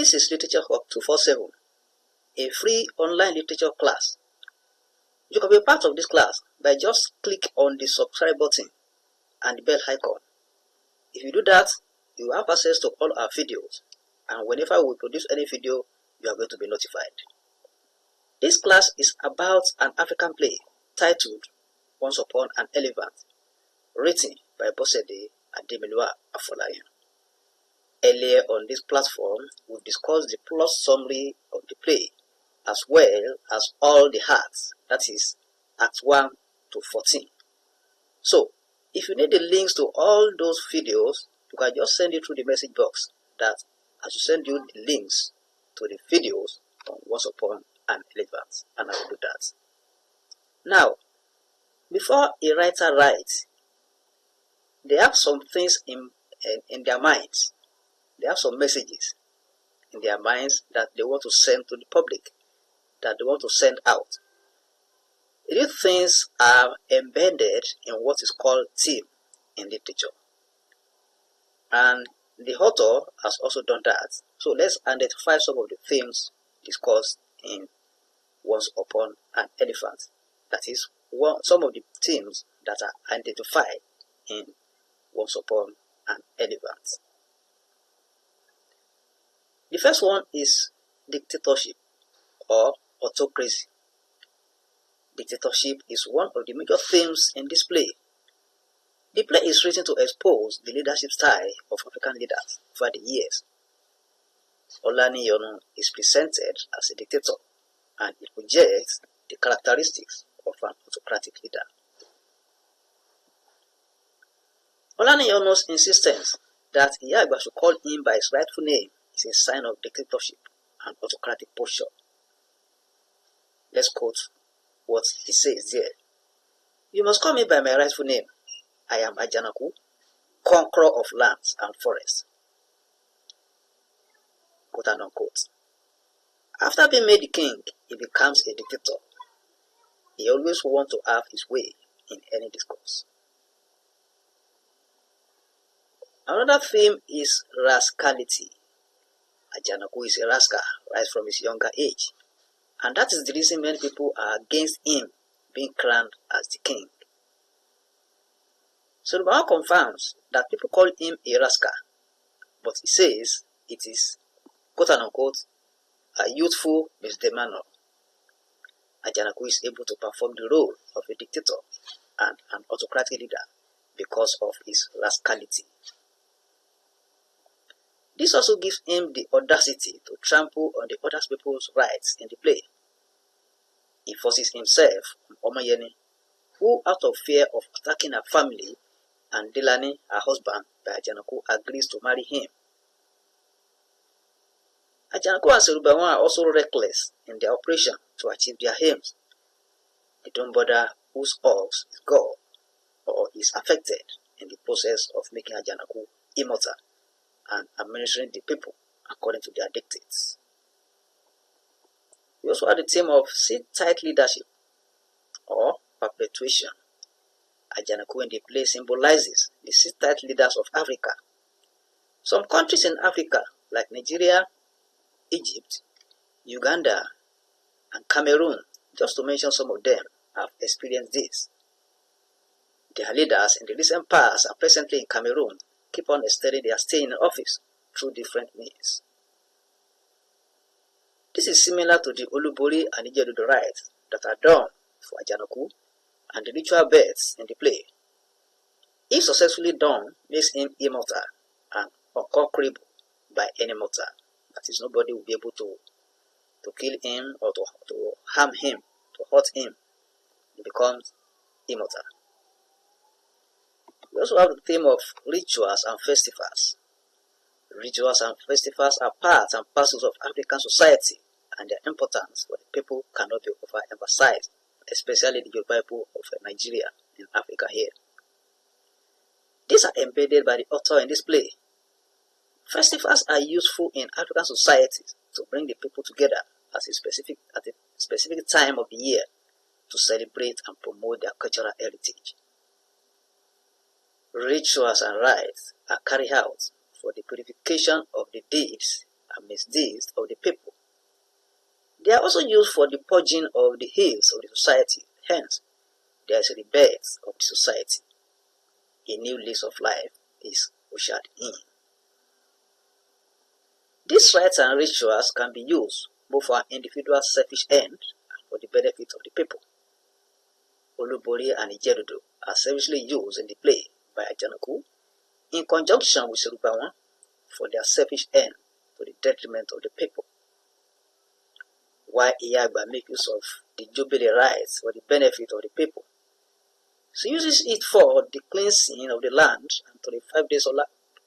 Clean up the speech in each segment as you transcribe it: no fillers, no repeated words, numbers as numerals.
This is Literature Hub 247, a free online literature class. You can be a part of this class by just click on the subscribe button and the bell icon. If you do that, you will have access to all our videos, and whenever we produce any video, you are going to be notified. This class is about an African play titled Once Upon an Elephant, written by Bosede Ademilua-Afolayan. Earlier on this platform, we discussed the plot summary of the play, as well as all the acts, that is, Act 1 to 14. So, if you need the links to all those videos, you can just send it through the message box, that as you send you the links to the videos on Once Upon an Elephant, and I will do that. Now, before a writer writes, they have some things in their minds. They have some messages in their minds that they want to send to the public, that they want to send out. These things are embedded in what is called theme in literature. And the author has also done that. So let's identify some of the themes discussed in Once Upon an Elephant. That is, some of the themes that are identified in Once Upon an Elephant. The first one is dictatorship or autocracy. Dictatorship is one of the major themes in this play. The play is written to expose the leadership style of African leaders over the years. Olaniyonu is presented as a dictator, and it projects the characteristics of an autocratic leader. Olaniyonu's insistence that Iyagba should call him by his rightful name is a sign of dictatorship and autocratic posture. Let's quote what he says there. "You must call me by my rightful name. I am Ajanaku, conqueror of lands and forests." Quote and unquote. After being made the king, he becomes a dictator. He always wants to have his way in any discourse. Another theme is rascality. Ajanaku is a rascal right from his younger age, and that is the reason many people are against him being crowned as the king. So the Bible confirms that people call him a rascal, but he says it is, quote and unquote, a youthful misdemeanor. Ajanaku is able to perform the role of a dictator and an autocratic leader because of his rascality. This also gives him the audacity to trample on the other people's rights in the play. He forces himself on Omoyeni, who, out of fear of attacking her family and Delani, her husband, by Ajanaku, agrees to marry him. Ajanaku and Serubawan are also reckless in their operation to achieve their aims. They don't bother whose ox is gone or is affected in the process of making Ajanaku immortal and administering the people according to their dictates. We also have the theme of sit-tight leadership or perpetuation. Ajanaku in the play symbolizes the sit-tight leaders of Africa. Some countries in Africa, like Nigeria, Egypt, Uganda, and Cameroon, just to mention some of them, have experienced this. Their leaders in the recent past and presently in Cameroon keep on extending their stay in office through different means. This is similar to the Olubori and Ijedudu rites that are done for Ajanaku and the ritual births in the play. If successfully done, makes him immortal and unconquerable by any mortal. That is, nobody will be able to kill him or to harm him, to hurt him. He becomes immortal. We also have the theme of rituals and festivals. Rituals and festivals are part and parcels of African society, and their importance for the people cannot be overemphasized, especially the Yoruba people of Nigeria in Africa here. These are embedded by the author in this play. Festivals are useful in African societies to bring the people together at a specific time of the year to celebrate and promote their cultural heritage. Rituals and rites are carried out for the purification of the deeds and misdeeds of the people. They are also used for the purging of the ills of the society. Hence, there is a rebirth of the society. A new lease of life is ushered in. These rites and rituals can be used both for an individual's selfish end and for the benefit of the people. Olubori and Ijedudu are savagely used in the play by Ajanaku in conjunction with Serubawan for their selfish end to the detriment of the people, while Iyagba makes use of the Jubilee rites for the benefit of the people. She uses it for the cleansing of the land and to the 5 days Ola,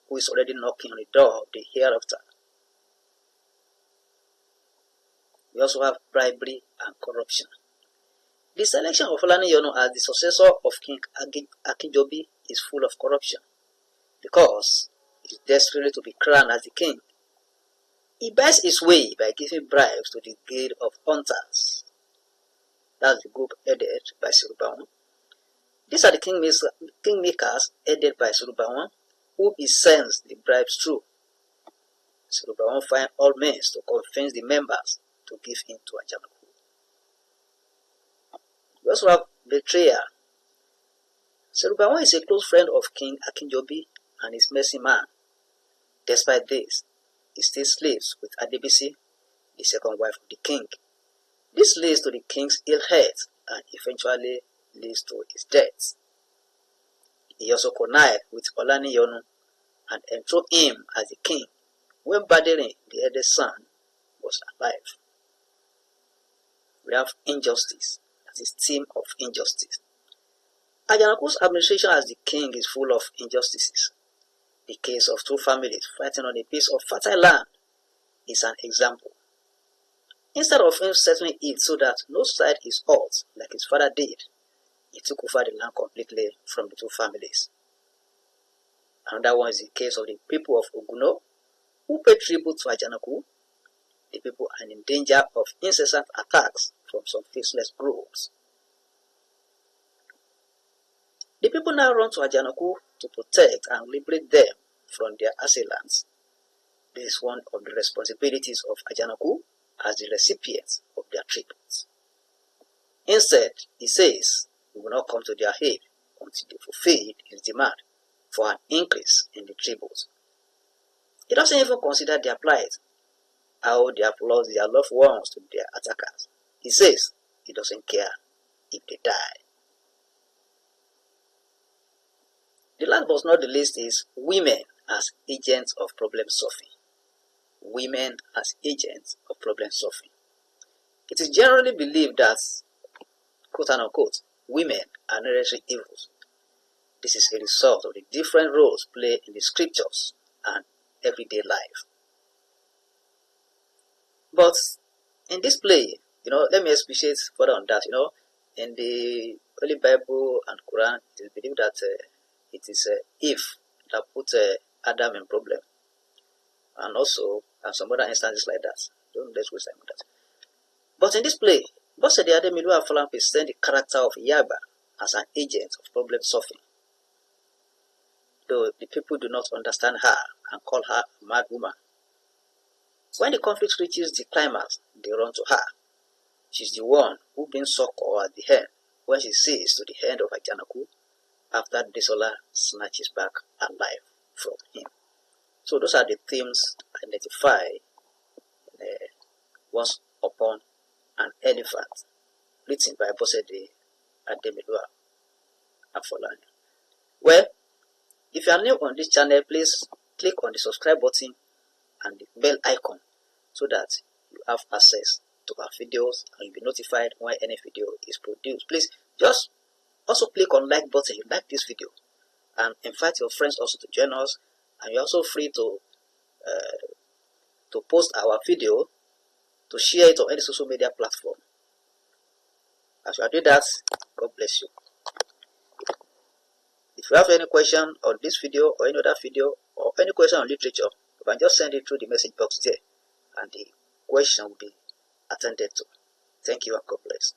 who is already knocking on the door of the hereafter. We also have bribery and corruption. The selection of Fulani Yono as the successor of King Akinjobi is full of corruption because he is desperate to be crowned as the king. He buys his way by giving bribes to the Guild of Hunters. That's the group headed by Serubawan. These are the kingmakers headed by Serubawan, who he sends the bribes through. Serubawan finds all means to convince the members to give in to Ajanaku. We also have Betrayal. Serubawan is a close friend of King Akinjobi and his mercy man. Despite this, he still sleeps with Adebisi, the second wife of the king. This leads to the king's ill health and eventually leads to his death. He also connived with Olani Yonu and enthroned him as the king when Badere, the eldest son, was alive. We have injustice, that is theme of injustice. Ajanaku's administration as the king is full of injustices. The case of two families fighting on a piece of fertile land is an example. Instead of him settling it so that no side is hurt like his father did, he took over the land completely from the two families. Another one is the case of the people of Oguno, who paid tribute to Ajanaku. The people are in danger of incessant attacks from some faceless groups. The people now run to Ajanaku to protect and liberate them from their assailants. This is one of the responsibilities of Ajanaku as the recipients of their tributes. Instead, he says he will not come to their aid until they fulfill his demand for an increase in the tributes. He doesn't even consider their plight, how they have lost their loved ones to their attackers. He says he doesn't care if they die. The last but not the least is women as agents of problem solving. Women as agents of problem solving. It is generally believed that, quote unquote, women are necessary evils. This is a result of the different roles played in the scriptures and everyday life. But in this play, let me expatiate further on that. In the Holy Bible and Quran, it is believed that it is Eve that put Adam in problem, and also some other instances like that. Let's waste time on that. But in this play, Bosede Ademilua-Afolayan presents the character of Iyagba as an agent of problem solving. Though the people do not understand her and call her a mad woman. When the conflict reaches the climax, they run to her. She's the one who brings succor at the end when she sees to the end of Ajanaku after Desola snatches back her life from him. So those are the themes identified Once Upon an Elephant, written by Bosede Ademilua-Afolayan. Well, if you are new on this channel, please click on the subscribe button and the bell icon so that you have access to our videos and you'll be notified when any video is produced. Please just also click on like button if you like this video and invite your friends also to join us, and you're also free to post our video, to share it on any social media platform. As you are doing that, God bless you. If you have any question on this video or any other video or any question on literature, you can just send it through the message box there and the question will be attended to. Thank you and God bless.